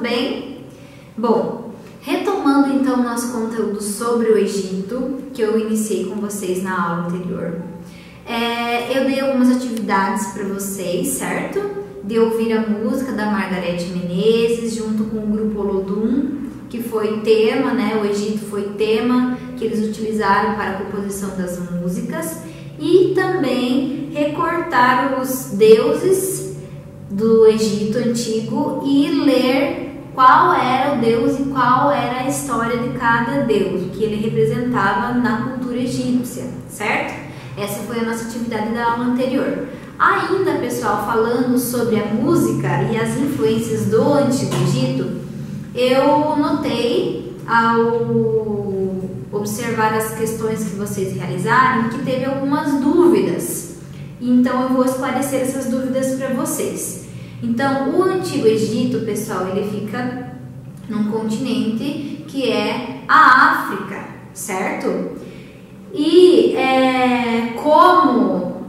bem? Bom, retomando então o nosso conteúdo sobre o Egito, que eu iniciei com vocês na aula anterior, eu dei algumas atividades para vocês, certo? De ouvir a música da Margareth Menezes junto com o grupo Olodum, que foi tema, né? O Egito foi tema que eles utilizaram para a composição das músicas, e também recortar os deuses do Egito antigo e ler qual era o deus e qual era a história de cada deus, o que ele representava na cultura egípcia, certo? Essa foi a nossa atividade da aula anterior. Ainda, pessoal, falando sobre a música e as influências do Antigo Egito, eu notei ao observar as questões que vocês realizaram que teve algumas dúvidas. Então eu vou esclarecer essas dúvidas para vocês. Então, o Antigo Egito, pessoal, ele fica num continente que é a África, certo? E como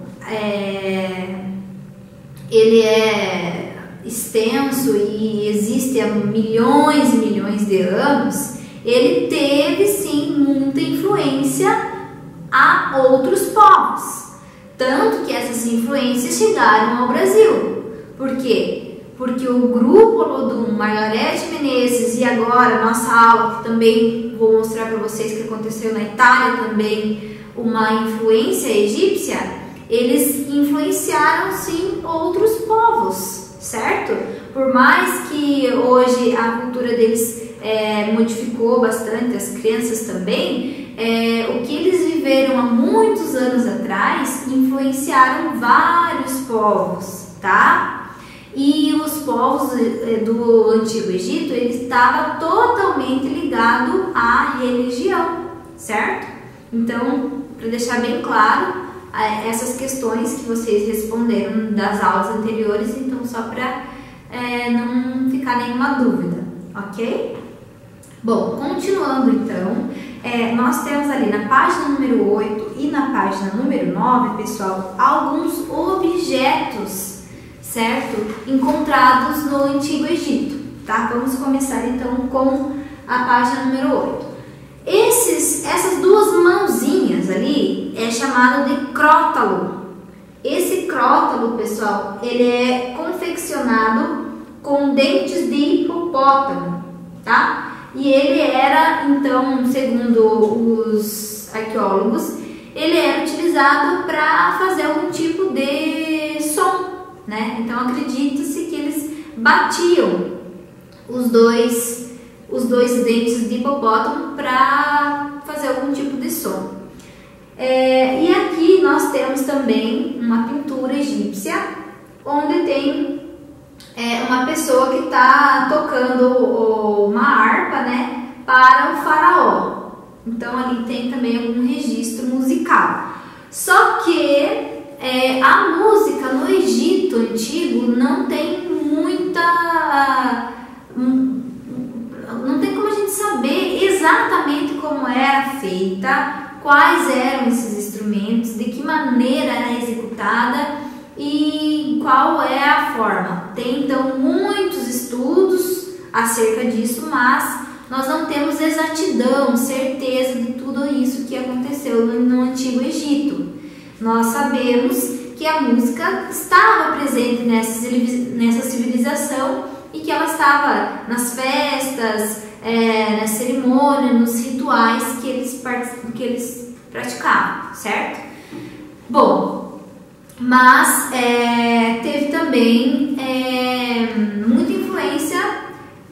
ele é extenso e existe há milhões e milhões de anos, ele teve sim muita influência a outros povos, tanto que essas influências chegaram ao Brasil. Por quê? Porque o grupo Olodum, Margareth Menezes e agora nossa aula, que também vou mostrar para vocês que aconteceu na Itália também, uma influência egípcia, eles influenciaram sim outros povos, certo? Por mais que hoje a cultura deles modificou bastante, as crenças também, o que eles viveram há muitos anos atrás influenciaram vários povos, tá? E os povos do Antigo Egito, ele estava totalmente ligado à religião, certo? Então, para deixar bem claro essas questões que vocês responderam das aulas anteriores, então só para não ficar nenhuma dúvida, ok? Bom, continuando então, nós temos ali na página número 8 e na página número 9, pessoal, alguns objetos, certo? Encontrados no Antigo Egito, tá? Vamos começar então com a página número 8. Essas duas mãozinhas ali é chamado de crótalo. Esse crótalo, pessoal, ele é confeccionado com dentes de hipopótamo, tá? E ele era, então, segundo os arqueólogos, ele era utilizado para fazer algum tipo de som, né? Então acredita-se que eles batiam os dois dentes de hipopótamo para fazer algum tipo de som. E aqui nós temos também uma pintura egípcia onde tem uma pessoa que está tocando uma harpa, né, para o faraó. Então ali tem também algum registro musical. Só que a música no Egito antigo não tem não tem como a gente saber exatamente como era feita, quais eram esses instrumentos, de que maneira era executada e qual é a forma. Tem então muitos estudos acerca disso, mas nós não temos exatidão, certeza de tudo isso que aconteceu no Antigo Egito. Nós sabemos que a música estava presente nessa civilização e que ela estava nas festas, na cerimônia, nos rituais que eles praticavam, certo? Bom, mas teve também muita influência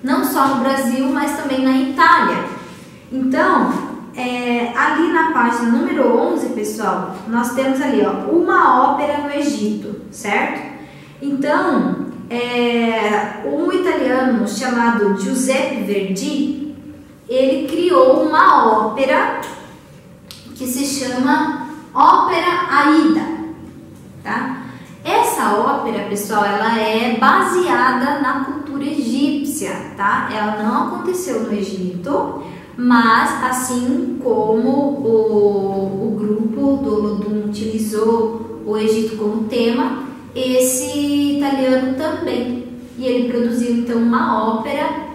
não só no Brasil, mas também na Itália. Então, ali na página número 11, pessoal, nós temos ali, ó, uma ópera no Egito, certo? Então, um italiano chamado Giuseppe Verdi, ele criou uma ópera que se chama Ópera Aida, tá? Essa ópera, pessoal, ela é baseada na cultura egípcia, tá? Ela não aconteceu no Egito, mas assim como o grupo do Olodum utilizou o Egito como tema, esse italiano também. E ele produziu então uma ópera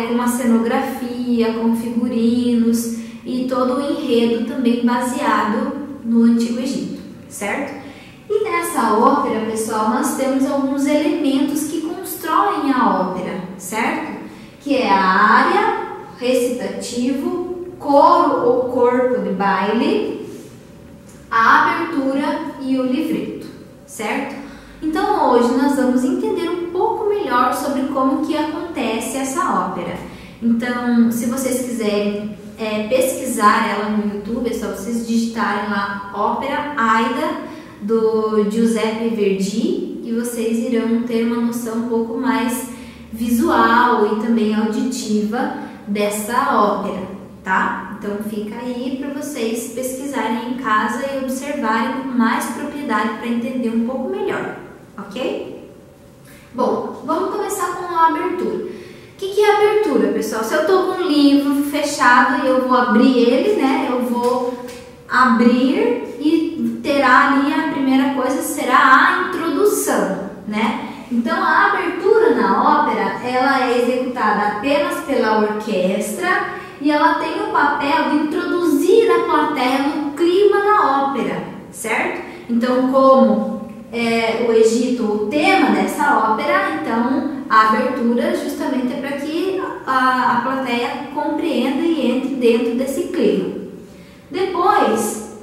com uma cenografia, com figurinos e todo o enredo também baseado no Antigo Egito, certo? E nessa ópera, pessoal, nós temos alguns elementos que constroem a ópera, certo? Que é a área, recitativo, coro ou corpo de baile, a abertura e o livreto, certo? Então hoje nós vamos entender um pouco melhor sobre como que acontece essa ópera. Então, se vocês quiserem pesquisar ela no YouTube, é só vocês digitarem lá Ópera Aida do Giuseppe Verdi e vocês irão ter uma noção um pouco mais visual e também auditiva dessa ópera, tá? Então fica aí para vocês pesquisarem em casa e observarem com mais propriedade para entender um pouco melhor, ok? Bom, vamos começar com a abertura. O que é abertura, pessoal? Se eu estou com um livro fechado e eu vou abrir ele, né? Eu vou abrir e terá ali a primeira coisa será a introdução, né? Então a abertura na ópera, ela é executada apenas pela orquestra e ela tem o papel de introduzir a plateia no clima da ópera, certo? Então, como o Egito, o tema dessa ópera, então a abertura justamente é para que a plateia compreenda e entre dentro desse clima. Depois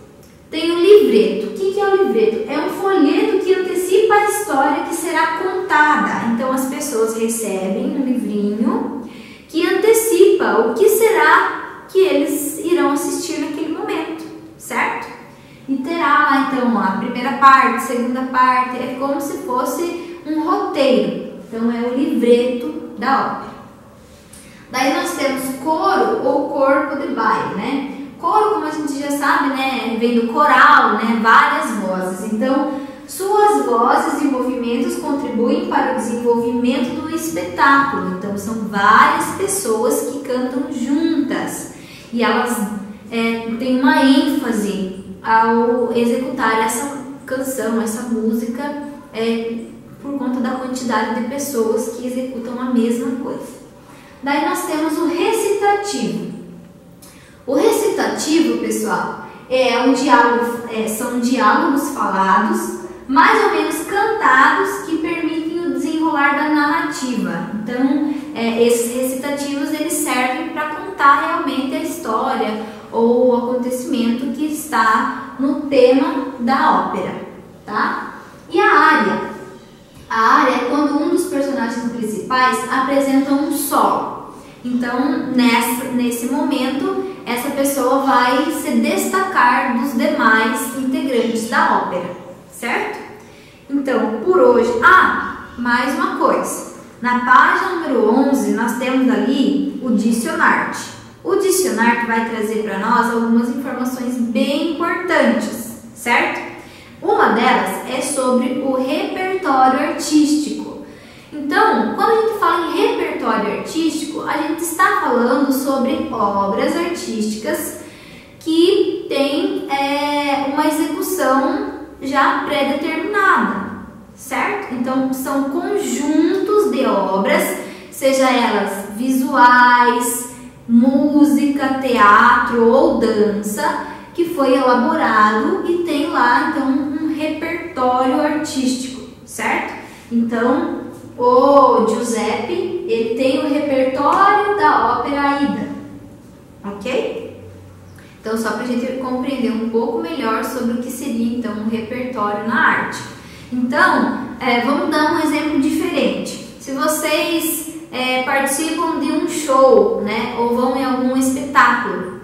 tem o livreto. O que é o livreto? É um folheto que antecipa a história que será contada. Então as pessoas recebem um livrinho que antecipa o que será que eles irão assistir naquele momento, certo? E terá lá então a primeira parte, segunda parte, é como se fosse um roteiro. Então é o livreto da ópera. Daí nós temos coro ou corpo de baile, né? Coro, como a gente já sabe, né, vem do coral, né, várias vozes. Então, suas vozes e movimentos contribuem para o desenvolvimento do espetáculo. Então, são várias pessoas que cantam juntas e elas têm uma ênfase ao executar essa canção, essa música, por conta da quantidade de pessoas que executam a mesma coisa. Daí nós temos o recitativo. O recitativo, pessoal, são diálogos falados, mais ou menos cantados, que permitem o desenrolar da narrativa. Então, esses recitativos eles servem para contar realmente a história ou o acontecimento que está no tema da ópera, tá? E a área? A área é quando um dos personagens principais apresenta um solo. Então, nesse momento, essa pessoa vai se destacar dos demais integrantes da ópera, certo? Então, por hoje... mais uma coisa. Na página número 11, nós temos ali o dicionário. O dicionário vai trazer para nós algumas informações bem importantes, certo? Uma delas é sobre o repertório artístico. Então, quando a gente fala em repertório artístico, a gente está falando sobre obras artísticas que têm uma execução já pré-determinada, certo? Então, são conjuntos de obras, seja elas visuais, música, teatro ou dança, que foi elaborado e tem lá, então, um repertório artístico, certo? Então, o Giuseppe, ele tem o repertório da ópera Aida, ok? Então, só para a gente compreender um pouco melhor sobre o que seria, então, um repertório na arte. Então, vamos dar um exemplo diferente. Se vocês participam de um show, né, ou vão em algum espetáculo,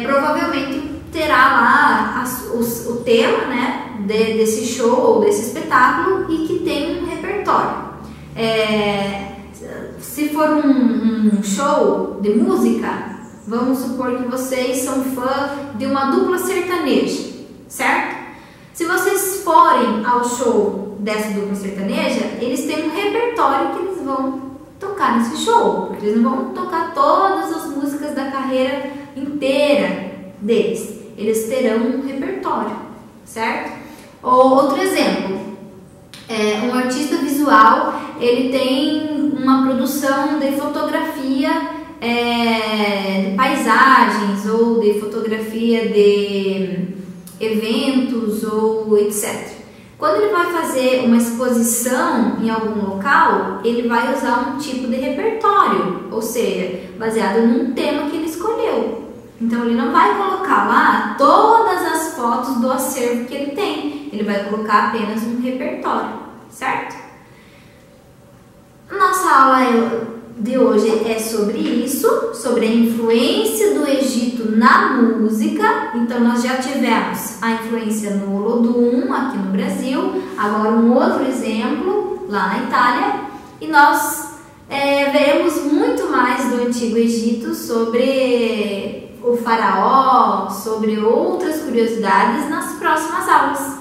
provavelmente terá lá o tema, né, desse show ou desse espetáculo e que tem um repertório. Se for um show de música, vamos supor que vocês são fã de uma dupla sertaneja, certo? Se vocês forem ao show dessa dupla sertaneja, eles têm um repertório que eles vão tocar nesse show, porque eles não vão tocar todas as músicas da carreira inteira deles. Eles terão um repertório, certo? Outro exemplo, um artista visual, ele tem uma produção de fotografia de paisagens ou de fotografia de eventos ou etc. Quando ele vai fazer uma exposição em algum local, ele vai usar um tipo de repertório, ou seja, baseado num tema que ele escolheu. Então ele não vai colocar lá todas as fotos do acervo que ele tem, ele vai colocar apenas um repertório, certo? Nossa aula de hoje é sobre isso, sobre a influência do Egito na música. Então nós já tivemos a influência no Olodum aqui no Brasil, agora um outro exemplo lá na Itália, e nós veremos muito mais do Antigo Egito, sobre o faraó, sobre outras curiosidades nas próximas aulas.